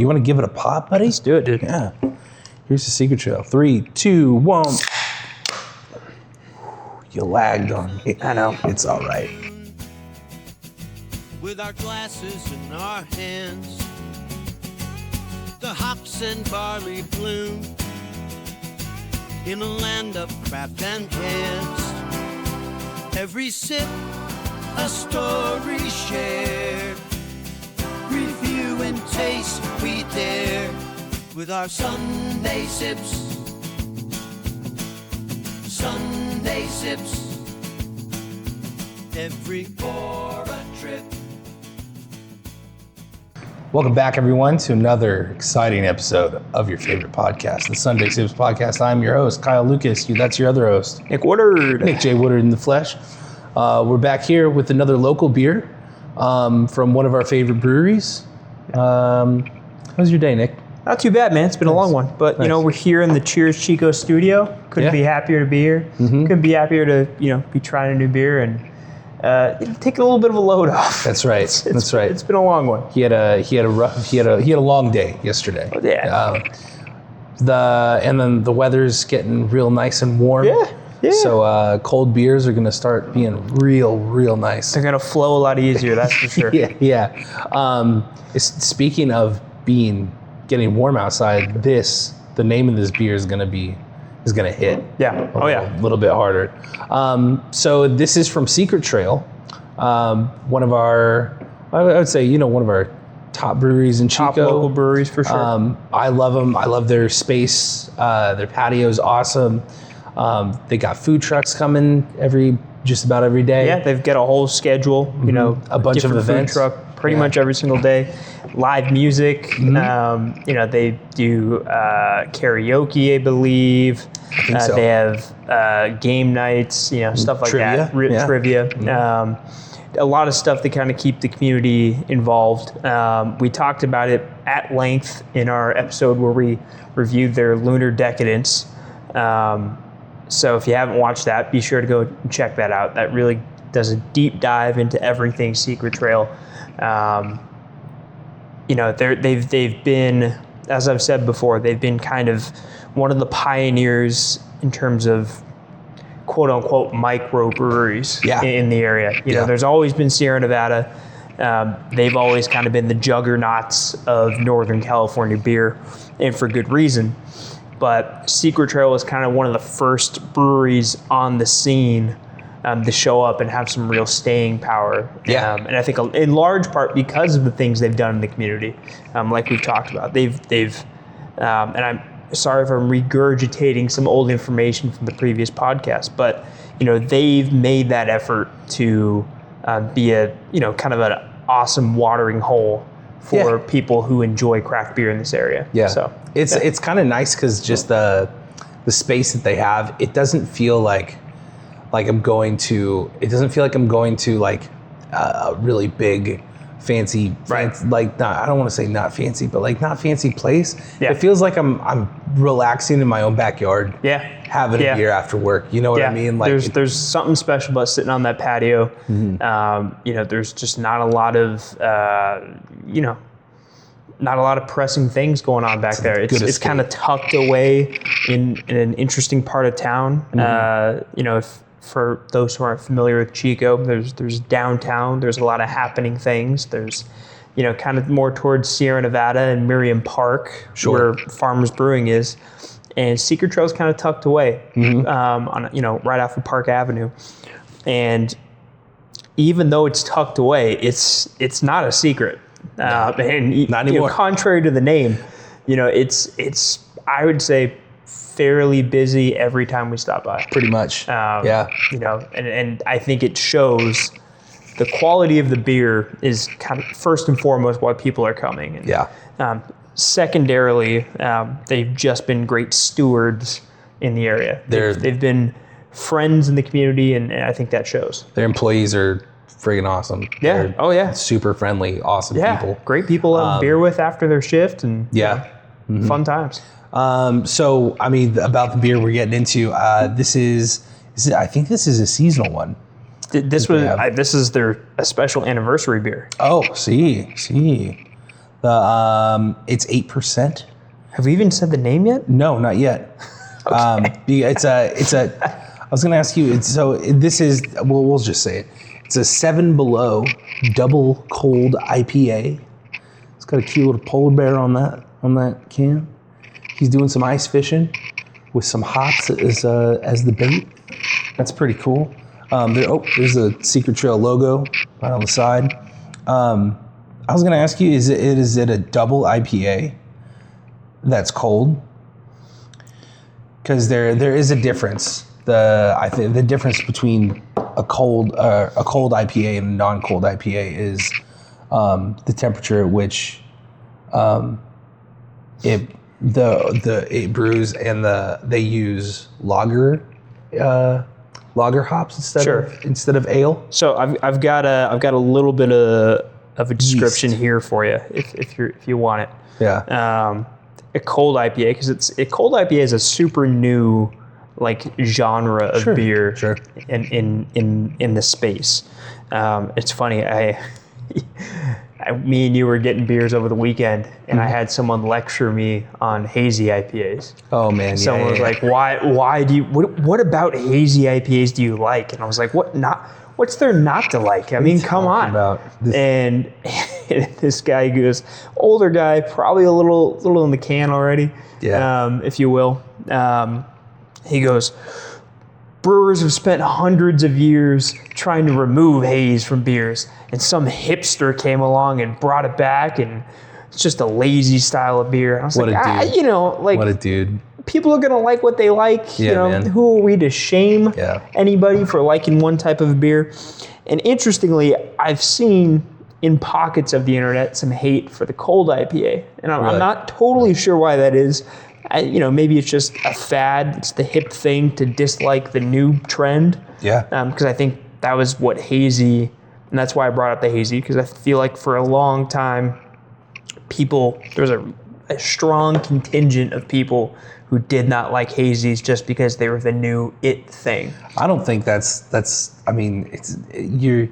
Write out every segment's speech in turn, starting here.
You want to give it a pop, buddy? Let's do it, dude. Yeah. Here's the Secret Trail. 3, 2, 1. You lagged on me. I know. It's all right. With our glasses in our hands, the hops and barley bloom in a land of craft and cans. Every sip, a story shared. Review and taste we dare with our Sunday sips. Sunday sips. Every for a trip. Welcome back, everyone, to another exciting episode of your favorite podcast, the Sunday Sips Podcast. I'm your host, Kyle Lucas. That's your other host, Nick Woodard. Nick J. Woodard in the flesh. We're back here with another local beer from one of our favorite breweries. How's your day, Nick? Not too bad, man. It's been a long one. But, you know, we're here in the Cheers Chico studio. Couldn't be happier to be here. Couldn't be happier to, be trying a new beer and taking a little bit of a load off. That's right. That's right. It's been a long one. He had a long day yesterday. Oh, yeah. And then the weather's getting real nice and warm. Yeah. So cold beers are going to start being real nice. They're going to flow a lot easier, that's for sure. Yeah. Speaking of getting warm outside, the name of this beer is going to hit. Yeah. A little bit harder. So this is from Secret Trail, one of our, I would say, one of our top breweries in Chico. Top local breweries for sure. I love them. I love their space. Their patio is awesome. They got food trucks coming just about every day. Yeah, they've got a whole schedule, a bunch of events. Food truck pretty much every single day. Live music. They do karaoke, I believe. I think so. They have game nights, stuff like Trivia. that. Trivia. A lot of stuff to kind of keep the community involved. We talked about it at length in our episode where we reviewed their Lunar Decadence. So if you haven't watched that, be sure to go check that out. That really does a deep dive into everything Secret Trail. They've been, as I've said before, they've been kind of one of the pioneers in terms of quote unquote micro breweries in the area. There's always been Sierra Nevada. They've always kind of been the juggernauts of Northern California beer, and for good reason. But Secret Trail was kind of one of the first breweries on the scene to show up and have some real staying power. And I think in large part because of the things they've done in the community, like we've talked about. They've and I'm sorry if I'm regurgitating some old information from the previous podcast, but they've made that effort to be a kind of an awesome watering hole for people who enjoy craft beer in this area. Yeah. So it's kind of nice because just the space that they have, it doesn't feel like I'm going to like a really big fancy, I don't want to say not fancy, but like not fancy place. Yeah. It feels like I'm relaxing in my own backyard. Yeah. Having a beer after work. You know what I mean? Like there's something special about sitting on that patio. There's just not a lot of not a lot of pressing things going on back there. It's kind of tucked away in an interesting part of town. For those who aren't familiar with Chico, there's downtown. There's a lot of happening things. There's kind of more towards Sierra Nevada and Miriam Park, where Farmers Brewing is. And Secret Trail's kind of tucked away on right off of Park Avenue. And even though it's tucked away, it's not a secret. And not anymore. Contrary to the name, it's I would say fairly busy every time we stop by. Pretty much. And I think it shows the quality of the beer is kind of first and foremost why people are coming. And, secondarily, they've just been great stewards in the area. They've been friends in the community, and I think that shows. Their employees are friggin' awesome. Yeah. They're super friendly, awesome people. Great people to have beer with after their shift, and fun times. So, I mean, about the beer we're getting into, I think this is a seasonal one. This is a special anniversary beer. Oh, see. It's 8%. Have we even said the name yet? No, not yet. Okay. I was going to ask you. We'll just say it. It's a 7 Below Double Cold IPA. It's got a cute little polar bear on that can. He's doing some ice fishing with some hops as the bait. That's pretty cool. There's a Secret Trail logo right on the side. I was going to ask you, is it a double IPA that's cold? Because there is a difference. I think the difference between a cold IPA and a non-cold IPA is the temperature at which it brews, and they use lager hops instead of ale. So I've got a little bit of a description here for you if you want it. Yeah. A cold IPA, because cold IPA is a super new genre of beer in the space. It's funny, me and you were getting beers over the weekend, and I had someone lecture me on hazy IPAs. Oh man! Someone was like, "Why do you? What about hazy IPAs do you like?" And I was like, What's there not to like? I mean, come on. And this guy goes, older guy, probably a little in the can already, if you will. He goes, brewers have spent hundreds of years trying to remove haze from beers, and some hipster came along and brought it back, and it's just a lazy style of beer. And I was what a dude. People are going to like what they like. Man. Who are we to shame anybody for liking one type of beer? And interestingly, I've seen in pockets of the internet some hate for the cold IPA. And I'm not totally sure why that is. Maybe it's just a fad. It's the hip thing to dislike the new trend. Yeah. Because I think that was what hazy, and that's why I brought up the hazy, because I feel like for a long time, there's a strong contingent of people who did not like hazies just because they were the new it thing. I don't think that's. I mean, you're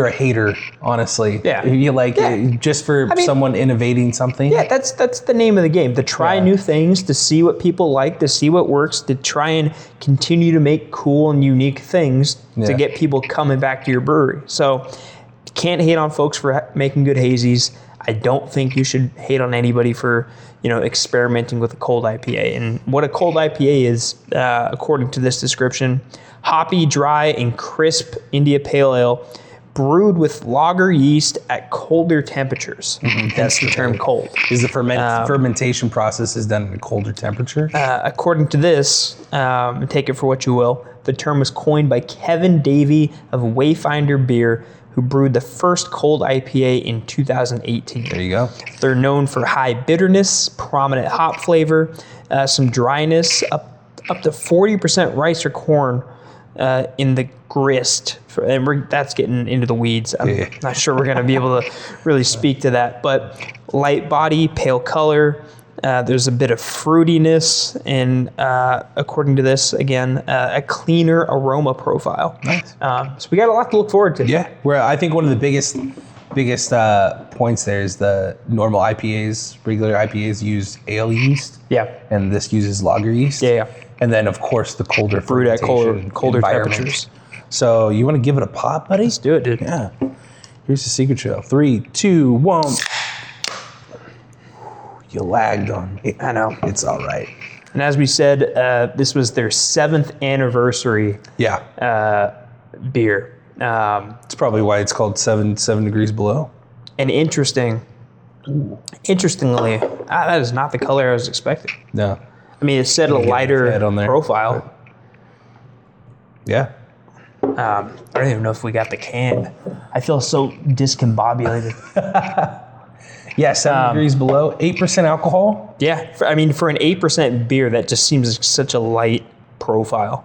a hater, honestly. Yeah. You just for someone innovating something. Yeah, that's the name of the game. To try new things, to see what people like, to see what works, to try and continue to make cool and unique things to get people coming back to your brewery. So can't hate on folks for making good hazies. I don't think you should hate on anybody for, experimenting with a cold IPA. And what a cold IPA is, according to this description, hoppy, dry, and crisp India Pale Ale brewed with lager yeast at colder temperatures. Mm-hmm. That's the term cold. Is the fermentation process is done at a colder temperature? According to this, take it for what you will, the term was coined by Kevin Davey of Wayfinder Beer, who brewed the first cold IPA in 2018. There you go. They're known for high bitterness, prominent hop flavor, some dryness, up to 40% rice or corn in the grist. That's getting into the weeds. I'm not sure we're going to be able to really speak to that. But light body, pale color. There's a bit of fruitiness, and according to this, again, a cleaner aroma profile. Nice. So we got a lot to look forward to. Yeah, where I think one of the biggest points there is the normal IPAs, regular IPAs use ale yeast. Yeah. And this uses lager yeast. Yeah. And then, of course, the colder brewed at colder temperatures. So you want to give it a pop, buddy? Let's do it, dude. Yeah. Here's the Secret Trail. 3, 2, 1. You lagged on me. I know. It's all right. And as we said, this was their 7th anniversary beer. It's probably why it's called 7 degrees below. And interestingly, that is not the color I was expecting. No. I mean, it said a lighter profile. Yeah. I don't even know if we got the can. I feel so discombobulated. Yeah, 7 degrees below, 8% alcohol. Yeah, for an 8% beer, that just seems like such a light profile.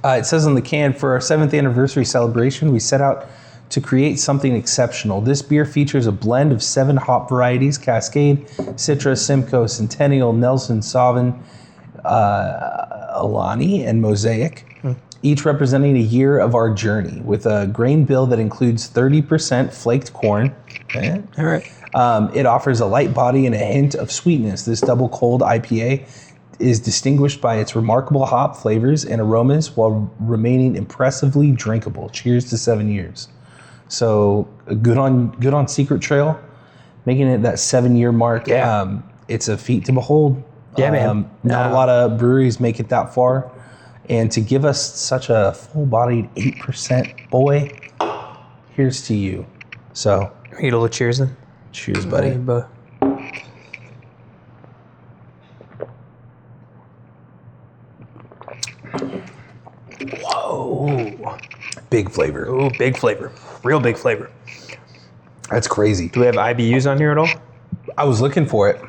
It says on the can, for our 7th anniversary celebration, we set out to create something exceptional. This beer features a blend of 7 hop varieties: Cascade, Citra, Simcoe, Centennial, Nelson, Sauvin, Alani, and Mosaic. each representing a year of our journey with a grain bill that includes 30% flaked corn. Okay. All right. It offers a light body and a hint of sweetness. This double cold IPA is distinguished by its remarkable hop flavors and aromas while remaining impressively drinkable. Cheers to 7 years. So good on Secret Trail, making it that 7-year mark. Yeah. It's a feat to behold. Yeah, man. Not a lot of breweries make it that far. And to give us such a full-bodied 8%, boy, here's to you. So, We get a little cheers then. cheers, buddy. Whoa. Big flavor. Ooh, big flavor. Real big flavor. That's crazy. Do we have IBUs on here at all? I was looking for it.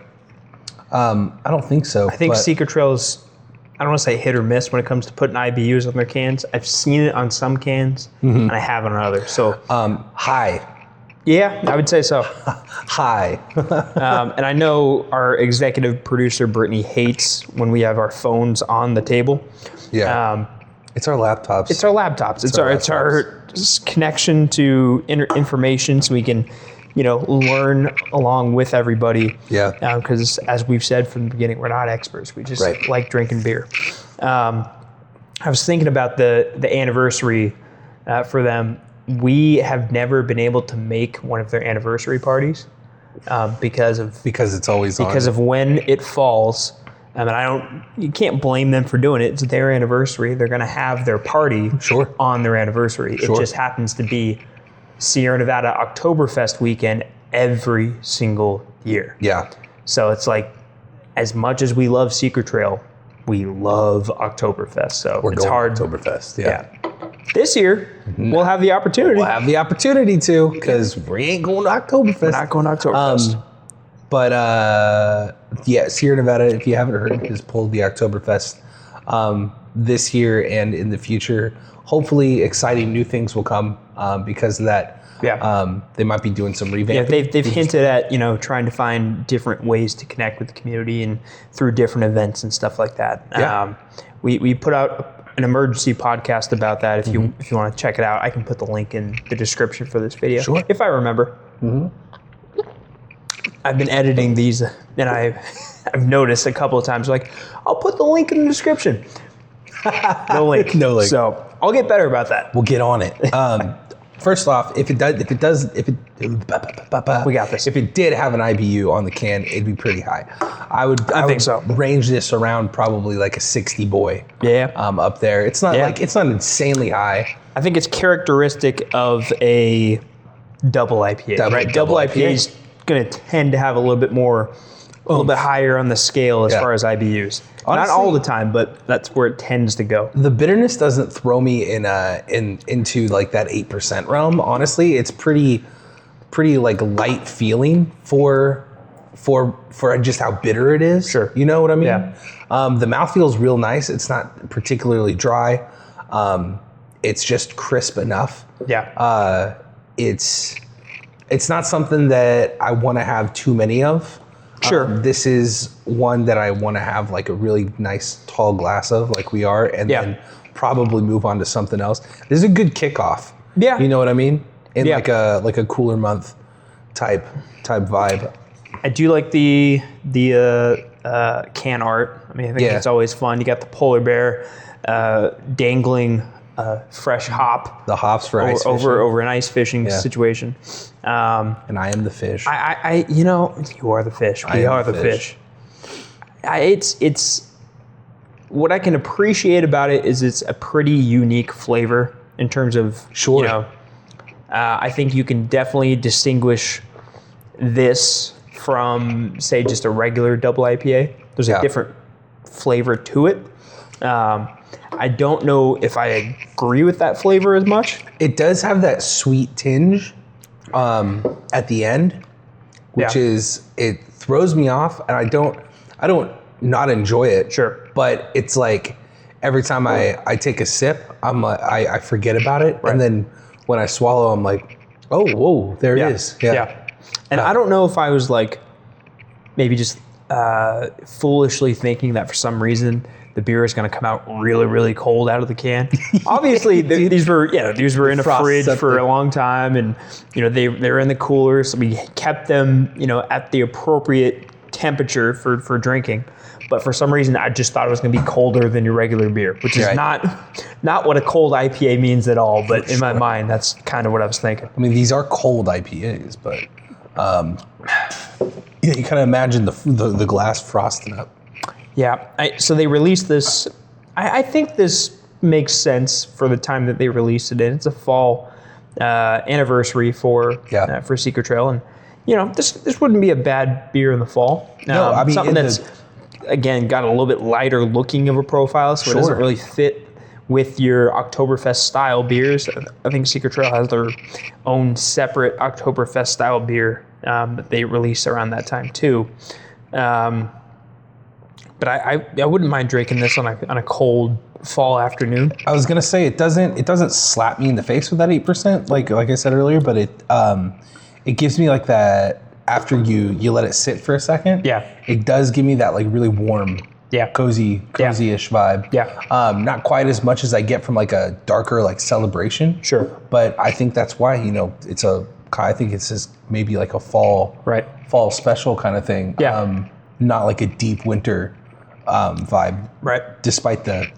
I don't think so. I think Secret Trail is, I don't want to say hit or miss when it comes to putting IBUs on their cans. I've seen it on some cans, and I haven't on others. So, high. yeah, I would say so. High. And I know our executive producer, Brittany, hates when we have our phones on the table. Yeah. It's our laptops. It's our laptops. It's our connection to information so we can, learn along with everybody. Yeah. Because as we've said from the beginning, we're not experts. We just like drinking beer. I was thinking about the anniversary for them. We have never been able to make one of their anniversary parties because it's always on. Because of when it falls. And you can't blame them for doing it. It's their anniversary. They're going to have their party on their anniversary. It just happens to be Sierra Nevada Oktoberfest weekend every single year. Yeah. So it's like, as much as we love Secret Trail, we love Oktoberfest. So We're it's going hard. Oktoberfest. Yeah. This year, we'll have the opportunity. We'll have the opportunity to, because we ain't going to Oktoberfest. We're not going to Oktoberfest. But Sierra Nevada, if you haven't heard, has pulled the Oktoberfest this year and in the future. Hopefully, exciting new things will come because of that. Yeah. They might be doing some revamping. Yeah, they've hinted at trying to find different ways to connect with the community and through different events and stuff like that. Yeah. We put out an emergency podcast about that. If you want to check it out, I can put the link in the description for this video. Sure. If I remember. I've been editing these, and I've noticed a couple of times, like, I'll put the link in the description. No link. No link. So I'll get better about that. We'll get on it. First off, we got this. If it did have an IBU on the can, it'd be pretty high. I would think so. Range this around probably like a 60 boy. Yeah. Up there. It's not it's not insanely high. I think it's characteristic of a double IPA, right? Double IPA is going to tend to have a little bit higher on the scale as far as IBUs. Honestly, not all the time, but that's where it tends to go. The bitterness doesn't throw me into like that 8% realm. Honestly, it's pretty like light feeling for just how bitter it is. Sure. You know what I mean? Yeah. The mouth feels real nice. It's not particularly dry. It's just crisp enough. Yeah. It's not something that I want to have too many of. Sure. This is one that I want to have like a really nice tall glass of, like we are, and then probably move on to something else. This is a good kickoff. Yeah. You know what I mean? In like a cooler month type vibe. I do like the can art. I mean, I think it's always fun. You got the polar bear dangling fresh hop. The hops for ice fishing. over an ice fishing situation. And I am the fish. You are the fish. We are the fish. It's what I can appreciate about it is it's a pretty unique flavor in terms of I think you can definitely distinguish this from, say, just a regular double IPA. There's a different flavor to it. I don't know if I agree with that flavor as much. It does have that sweet tinge at the end, which is, it throws me off, and I don't not enjoy it. Sure. But it's like every time I take a sip, I'm like, I forget about it, and then when I swallow, I'm like, oh, whoa, there it is. Yeah. And I don't know if I was like maybe just foolishly thinking that for some reason the beer is going to come out really, really cold out of the can. Obviously, these were in a fridge for a long time, and they were in the cooler, so we kept them at the appropriate temperature for drinking. But for some reason, I just thought it was going to be colder than your regular beer, which is not what a cold IPA means at all. But in my mind, that's kind of what I was thinking. I mean, these are cold IPAs, but you kind of imagine the glass frosting up. Yeah, so they released this. I think this makes sense for the time that they released it in. It's a fall anniversary for Secret Trail, and this wouldn't be a bad beer in the fall. No, I mean something that's again got a little bit lighter looking of a profile, so it doesn't really fit with your Oktoberfest style beers. I think Secret Trail has their own separate Oktoberfest style beer that they released around that time too. But I wouldn't mind drinking this on a cold fall afternoon. I was gonna say it doesn't slap me in the face with that 8%, like I said earlier, but it gives me like that after you let it sit for a second. Yeah. It does give me that like really warm, cozy-ish vibe. Yeah. Not quite as much as I get from like a darker like Celebration. Sure. But I think that's why I think it's just maybe like a fall special kind of thing. Yeah. Not like a deep winter vibe, right? Despite the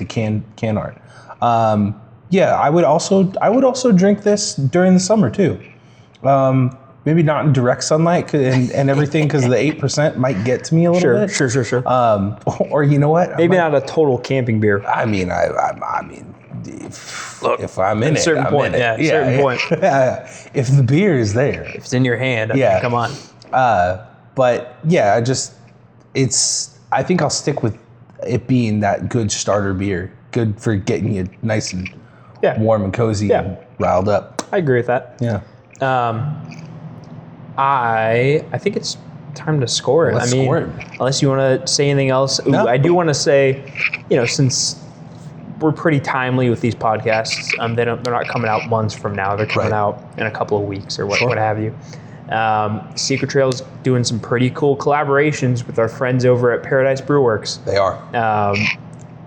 can art, I would also drink this during the summer too. Maybe not in direct sunlight and everything because the 8% might get to me a little bit. Sure. Or you know what? Maybe not a total camping beer. I mean, look, if I'm in it, certain point. If the beer is there, if it's in your hand, come on. But yeah, I think I'll stick with it being that good starter beer, good for getting you nice and warm and cozy and riled up. I agree with that. Yeah. I think it's time to score it. Score it. Unless you want to say anything else. Ooh, no. I do want to say, since we're pretty timely with these podcasts, they're not coming out months from now. They're coming out in a couple of weeks or what have you. Secret Trail's doing some pretty cool collaborations with our friends over at Paradise Brewworks. They are.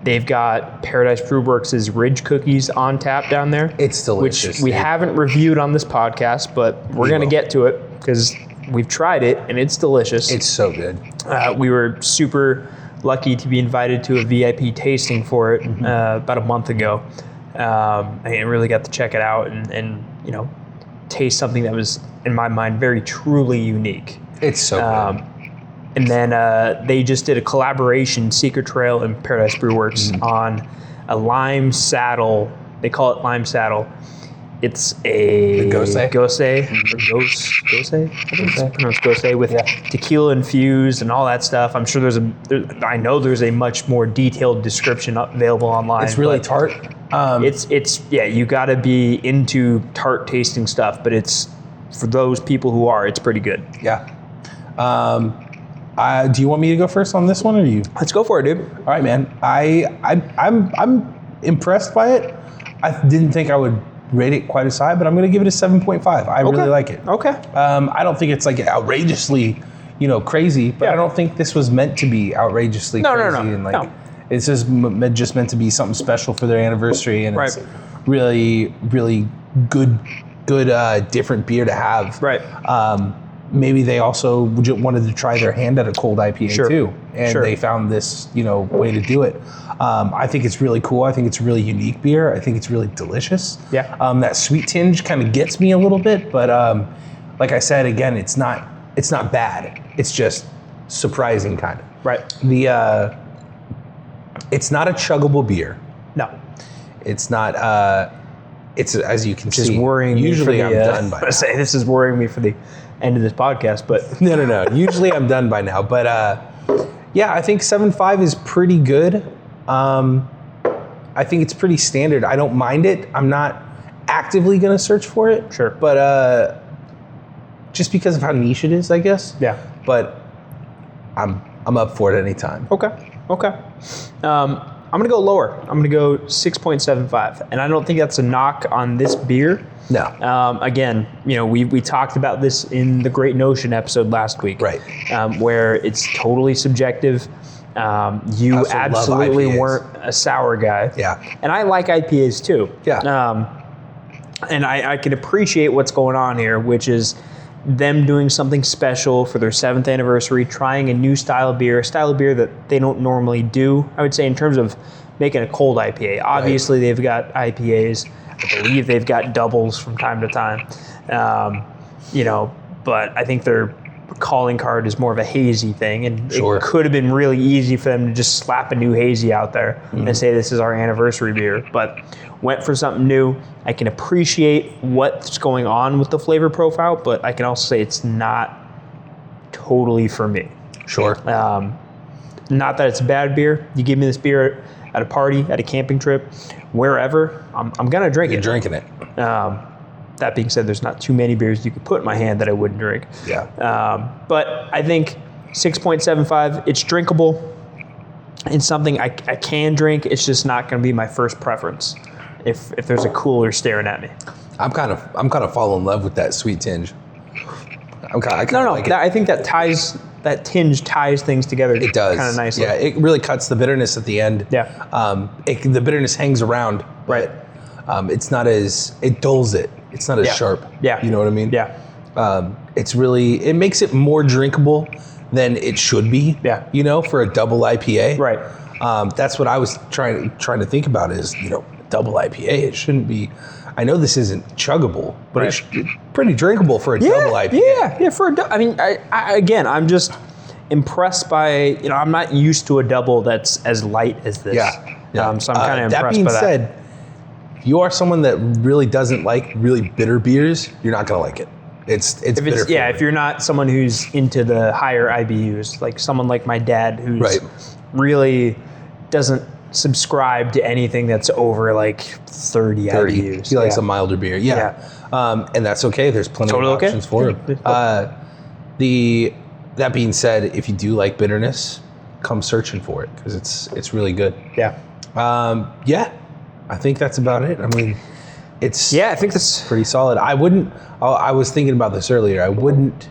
They've got Paradise Brewworks' Ridge Cookies on tap down there. It's delicious. Which we haven't reviewed on this podcast, but we're going to get to it because we've tried it and it's delicious. It's so good. We were super lucky to be invited to a VIP tasting for it about a month ago. And really got to check it out and taste something that was, in my mind, very truly unique. It's so good. And then they just did a collaboration, Secret Trail and Paradise Brewworks, on a lime saddle. They call it lime saddle. It's a Gose. I think it's pronounced Gose with tequila infused and all that stuff. I'm sure I know there's a much more detailed description available online. It's really tart. You got to be into tart tasting stuff, but it's for those people who are, it's pretty good. Yeah. Do you want me to go first on this one, or you? Let's go for it, dude. All right, man. I'm impressed by it. I didn't think I would rate it quite as high, but I'm going to give it a 7.5. I really like it. Okay. I don't think it's like outrageously, crazy, but I don't think this was meant to be outrageously crazy. No. It's just meant to be something special for their anniversary, and it's really, really good, different beer to have. Right. Maybe they also wanted to try their hand at a cold IPA too, and they found this, way to do it. I think it's really cool. I think it's a really unique beer. I think it's really delicious. Yeah. That sweet tinge kind of gets me a little bit, but like I said, again, it's not bad. It's just surprising, kind of. Right. It's not a chuggable beer. No. It's not. It's, as you can just see. Worrying. Usually, I'm done by. This is worrying me for the end of this podcast, but no. Usually, I'm done by now, but I think 7.5 is pretty good. I think it's pretty standard. I don't mind it. I'm not actively going to search for it. Sure. But just because of how niche it is, I guess. Yeah. But I'm up for it anytime. Okay. going to go lower. I'm going to go 6.75. And I don't think that's a knock on this beer. No. Again, we talked about this in the Great Notion episode last week. Right. Where it's totally subjective. You absolutely weren't a sour guy. Yeah. And I like IPAs too. Yeah. And I can appreciate what's going on here, which is them doing something special for their 7th anniversary, trying a new style of beer, a style of beer that they don't normally do, I would say, in terms of making a cold IPA. Obviously, they've got IPAs. I believe they've got doubles from time to time. But I think their calling card is more of a hazy thing, and it could have been really easy for them to just slap a new hazy out there and say this is our anniversary beer, but went for something new. I can appreciate what's going on with the flavor profile, but I can also say it's not totally for me. Sure. Not that it's a bad beer. You give me this beer at a party, at a camping trip, wherever, I'm gonna drink it. You're drinking it. That being said, there's not too many beers you could put in my hand that I wouldn't drink. Yeah. But I think 6.75, it's drinkable. It's something I can drink. It's just not going to be my first preference if there's a cooler staring at me. I'm kind of falling in love with that sweet tinge. I think that tinge ties things together. It does kind of nicely. Yeah, it really cuts the bitterness at the end. Yeah. The bitterness hangs around. Right. It's not as, it dulls it. It's not as sharp. Yeah. You know what I mean? Yeah. It makes it more drinkable than it should be. Yeah. For a double IPA. Right. That's what I was trying to think about is, double IPA. It shouldn't be, I know this isn't chuggable, but it's pretty drinkable for a double IPA. Yeah. I'm just impressed by, I'm not used to a double that's as light as this. Yeah. So I'm kind of impressed by that. That being said, if you are someone that really doesn't like really bitter beers, you're not going to like it. It's bitter. If you're not someone who's into the higher IBUs, like someone like my dad who's really doesn't subscribe to anything that's over like 30 IBUs. He likes a milder beer. Yeah. And that's okay. There's plenty of options for him. That being said, if you do like bitterness, come searching for it because it's really good. Yeah. I think that's about it. I mean, I think that's pretty solid. I was thinking about this earlier. I wouldn't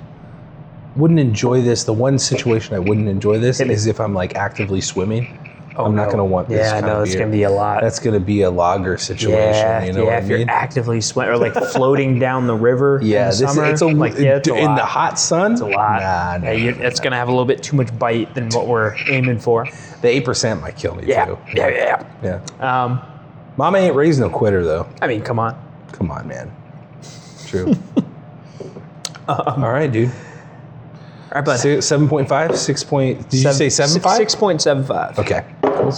enjoy this. The one situation I wouldn't enjoy this is if I'm like actively swimming. I'm not going to want this kind of beer. It's going to be a lot. That's going to be a lager situation. If you're actively swimming or like floating down the river in the summer. It's a lot. In the hot sun. It's a lot. It's going to have a little bit too much bite than what we're aiming for. The 8% might kill me too. Yeah. Mama ain't raised no quitter though. I mean, come on. Come on, man. True. All right, dude. All right, bud. 7.5? 6 point. Did you say 7.5? 6.75. Okay. Cool.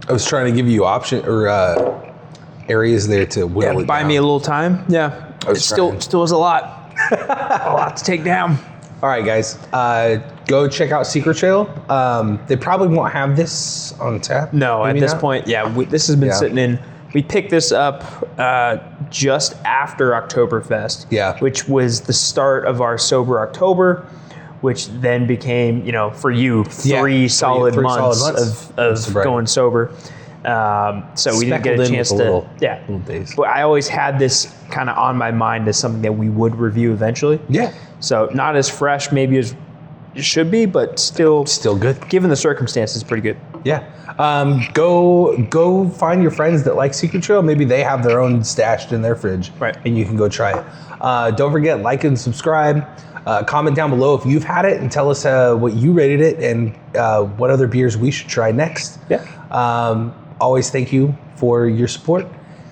I was trying to give you option or areas there to whittle it buy down. me a little time. Yeah. It still is a lot. A lot to take down. All right, guys. Go check out Secret Trail. They probably won't have this on tap. No, at this point, this has been sitting in. We picked this up just after Oktoberfest, which was the start of our Sober October, which then became, for you, three solid months of going sober. So we didn't get a chance to, little days. But I always had this kind of on my mind as something that we would review eventually. Yeah. So not as fresh maybe as it should be, but still good. Given the circumstances, pretty good. Yeah. Go find your friends that like Secret Trail. Maybe they have their own stashed in their fridge. Right. And you can go try it. Don't forget, like and subscribe. Comment down below if you've had it and tell us what you rated it and what other beers we should try next. Yeah. Always thank you for your support.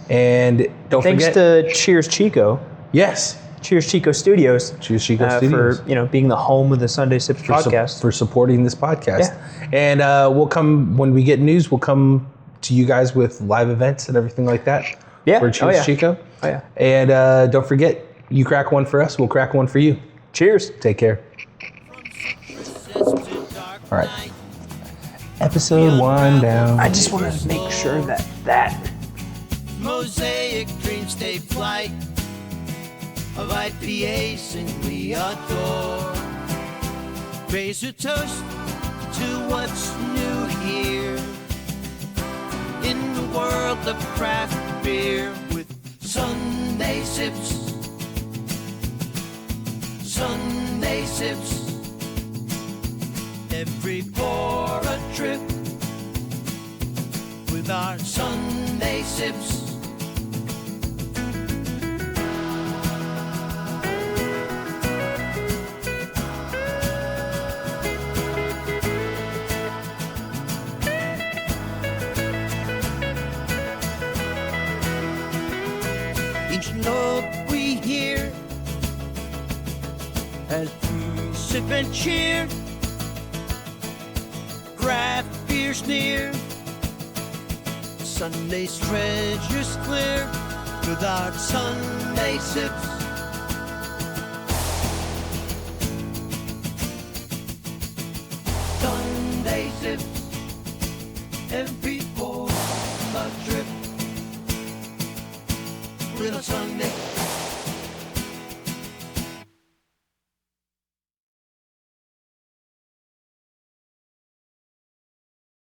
And don't forget. Thanks to Cheers Chico. Yes. Cheers Chico Studios. Cheers Chico Studios. For being the home of the Sunday Sips podcast. For supporting this podcast. Yeah. And we'll come, when we get news, we'll come to you guys with live events and everything like that. Yeah. For Cheers Chico. Oh, yeah. And don't forget, you crack one for us, we'll crack one for you. Cheers. Take care. All right. Episode 1 down. I just want to make sure that Mosaic dreamscape flight of IPAs and we adore. Raise a toast to what's new here in the world of craft beer with Sunday sips. Sunday sips. Every pour a trip with our Sunday sips. Each note we hear as we sip and cheer, craft beer's near, Sunday's treasure's clear with our Sunday sips. Sunday sips, every pour a drip with a Sunday.